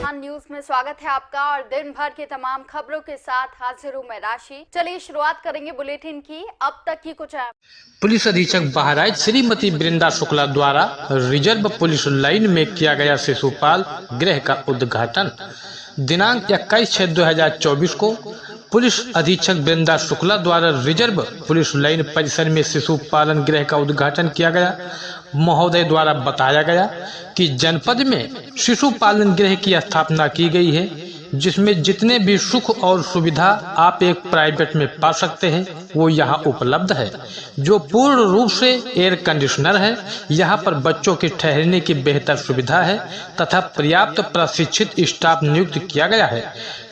वर्तमान न्यूज में स्वागत है आपका और दिन भर की तमाम खबरों के साथ हाजिर हूं मैं राशि। चलिए शुरुआत करेंगे बुलेटिन की। अब तक की कुछ पुलिस अधीक्षक बहराइच श्रीमती वृंदा शुक्ला द्वारा रिजर्व पुलिस लाइन में किया गया शिशुपाल गृह का उद्घाटन। दिनांक 21/6/2024 को पुलिस अधीक्षक वृंदा शुक्ला द्वारा रिजर्व पुलिस लाइन परिसर में शिशु पालन गृह का उद्घाटन किया गया। महोदय द्वारा बताया गया कि जनपद में शिशु पालन गृह की स्थापना की गई है, जिसमें जितने भी सुख और सुविधा आप एक प्राइवेट में पा सकते हैं वो यहाँ उपलब्ध है, जो पूर्ण रूप से एयर कंडीशनर है। यहाँ पर बच्चों के ठहरने की बेहतर सुविधा है तथा पर्याप्त प्रशिक्षित स्टाफ नियुक्त किया गया है।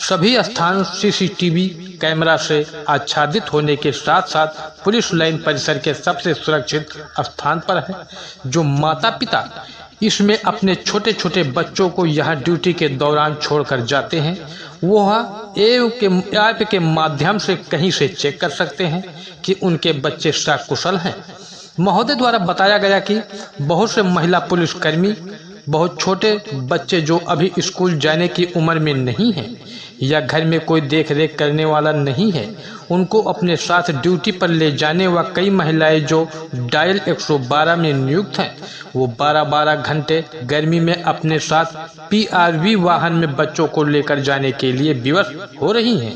सभी स्थान सीसीटीवी कैमरा से आच्छादित होने के साथ साथ पुलिस लाइन परिसर के सबसे सुरक्षित स्थान पर है। जो माता पिता इसमें अपने छोटे छोटे बच्चों को यहाँ ड्यूटी के दौरान छोड़कर जाते हैं, वो ऐप के माध्यम से कहीं से चेक कर सकते हैं कि उनके बच्चे सकुशल हैं। महोदय द्वारा बताया गया कि बहुत से महिला पुलिसकर्मी बहुत छोटे बच्चे जो अभी स्कूल जाने की उम्र में नहीं हैं या घर में कोई देख रेख करने वाला नहीं है, उनको अपने साथ ड्यूटी पर ले जाने व कई महिलाएं जो डायल 112 में नियुक्त हैं, वो 12-12 घंटे गर्मी में अपने साथ PRV वाहन में बच्चों को लेकर जाने के लिए विवश हो रही हैं।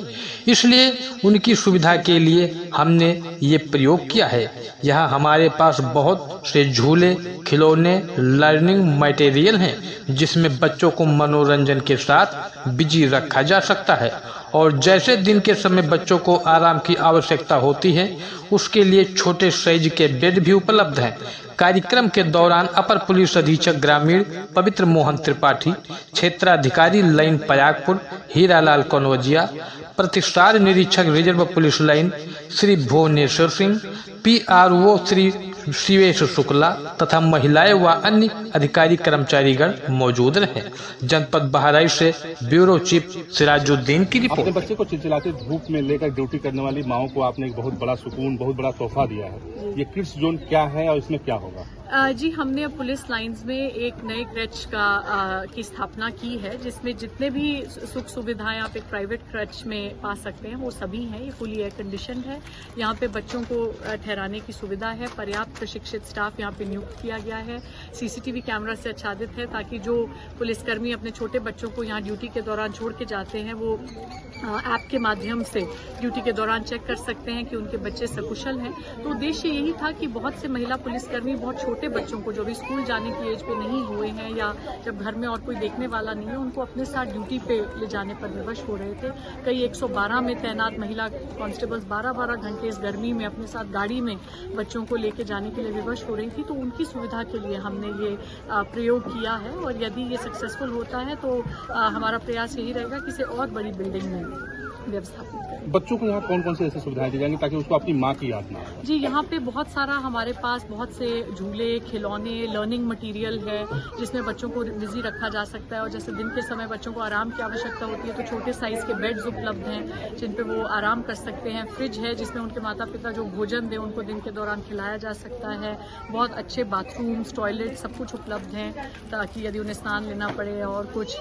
इसलिए उनकी सुविधा के लिए हमने ये प्रयोग किया है। यहाँ हमारे पास बहुत से झूले, खिलौने, लर्निंग मटेरियल हैं, जिसमें बच्चों को मनोरंजन के साथ बिजी रखा जा सकता है और जैसे दिन के समय बच्चों को आराम की आवश्यकता होती है, उसके लिए छोटे साइज के बेड भी उपलब्ध हैं। कार्यक्रम के दौरान अपर पुलिस अधीक्षक ग्रामीण पवित्र मोहन त्रिपाठी, क्षेत्राधिकारी लाइन पयागपुर हीरालाल कनौजिया, प्रतिष्ठान निरीक्षक reserve police line Shri Bhuvneshwar Singh, PRO Shri Shivesh Shukla तथा महिलाएं व अन्य अधिकारी कर्मचारीगण मौजूद रहे। जनपद बहराइच से ब्यूरो चीफ सिराजुद्दीन की रिपोर्ट। अपने बच्चे को चिलचिलाते धूप में लेकर ड्यूटी करने वाली माओं को आपने एक बहुत बड़ा सुकून, बहुत बड़ा तोहफा दिया है। ये किड्स जोन क्या है और इसमें क्या होगा? जी, हमने अब पुलिस लाइंस में एक नए क्रच की स्थापना की है, जिसमें जितने भी सुख सुविधाएं आप एक प्राइवेट क्रच में पा सकते हैं वो सभी हैं। ये फुली एयर कंडीशन है। यहाँ पे बच्चों को ठहराने की सुविधा है। पर्याप्त प्रशिक्षित स्टाफ यहाँ पे नियुक्त किया गया है। CCTV कैमरा से आच्छादित है, ताकि जो पुलिसकर्मी अपने छोटे बच्चों को यहाँ ड्यूटी के दौरान छोड़ के जाते हैं वो ऐप के माध्यम से ड्यूटी के दौरान चेक कर सकते हैं कि उनके बच्चे सकुशल हैं। तो उद्देश्य यही था कि बहुत से महिला पुलिसकर्मी बहुत छोटे बच्चों को जो भी स्कूल जाने की एज पे नहीं हुए हैं या जब घर में और कोई देखने वाला नहीं है, उनको अपने साथ ड्यूटी पे ले जाने पर विवश हो रहे थे। कई 112 में तैनात महिला कांस्टेबल्स 12-12 घंटे इस गर्मी में अपने साथ गाड़ी में बच्चों को लेके जाने के लिए विवश हो रही थी। तो उनकी सुविधा के लिए हमने ये प्रयोग किया है और यदि ये सक्सेसफुल होता है तो हमारा प्रयास यही रहेगा कि इसे और बड़ी बिल्डिंग में व्यवस्थापित करें। बच्चों को यहाँ कौन कौन से ऐसी सुविधाएं दी जाएंगी ताकि उसको अपनी माँ की याद ना आए? जी, यहाँ पे बहुत सारा हमारे पास बहुत से झूले, खिलौने, लर्निंग मटेरियल है, जिसमें बच्चों को बिजी रखा जा सकता है। और जैसे दिन के समय बच्चों को आराम की आवश्यकता होती है तो छोटे साइज के बेड्स उपलब्ध हैं जिन पे वो आराम कर सकते हैं। फ्रिज है जिसमें उनके माता पिता जो भोजन दें उनको दिन के दौरान खिलाया जा सकता है। बहुत अच्छे बाथरूम्स, टॉयलेट सब कुछ उपलब्ध हैं, ताकि यदि उन्हें स्नान लेना पड़े और कुछ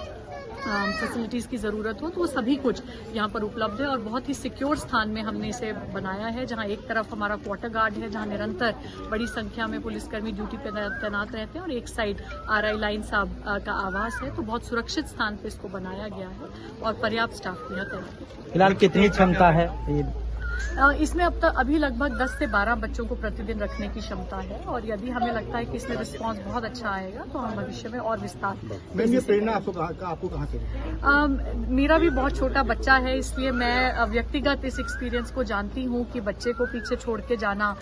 फैसिलिटीज़ की ज़रूरत हो तो वो सभी कुछ यहाँ पर उपलब्ध है। और बहुत ही सिक्योर स्थान में हमने इसे बनाया है, जहाँ एक तरफ हमारा क्वार्टर गार्ड है, जहाँ निरंतर बड़ी संख्या में पुलिसकर्मी ड्यूटी पे तैनात रहते हैं, और एक साइड RI लाइन साहब का आवास है। तो बहुत सुरक्षित स्थान पे इसको बनाया गया है और पर्याप्त स्टाफ यहाँ तैनात। फिलहाल कितनी क्षमता है इसमें? अब तक अभी लगभग 10 से 12 बच्चों को प्रतिदिन रखने की क्षमता है, और यदि हमें लगता है कि इसमें रिस्पांस बहुत अच्छा आएगा तो हम भविष्य में और विस्तार। ये प्रेरणा आपको कहाँ से? मेरा भी बहुत छोटा बच्चा है, इसलिए मैं व्यक्तिगत इस एक्सपीरियंस को जानती हूँ कि बच्चे को पीछे छोड़ के जाना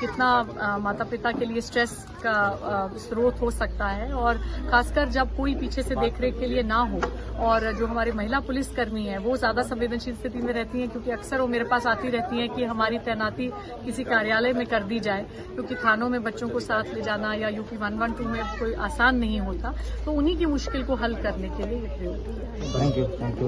कितना माता पिता के लिए स्ट्रेस का स्रोत हो सकता है, और खासकर जब कोई पीछे से देखरेख के लिए ना हो। और जो हमारे महिला पुलिसकर्मी हैं वो ज़्यादा संवेदनशील स्थिति में रहती हैं, क्योंकि अक्सर वो मेरे पास आती रहती हैं कि हमारी तैनाती किसी कार्यालय में कर दी जाए, क्योंकि थानों में बच्चों को साथ ले जाना या UP 112 में कोई आसान नहीं होता। तो उन्हीं की मुश्किल को हल करने के लिए ये प्रयोग किया है। Thank you.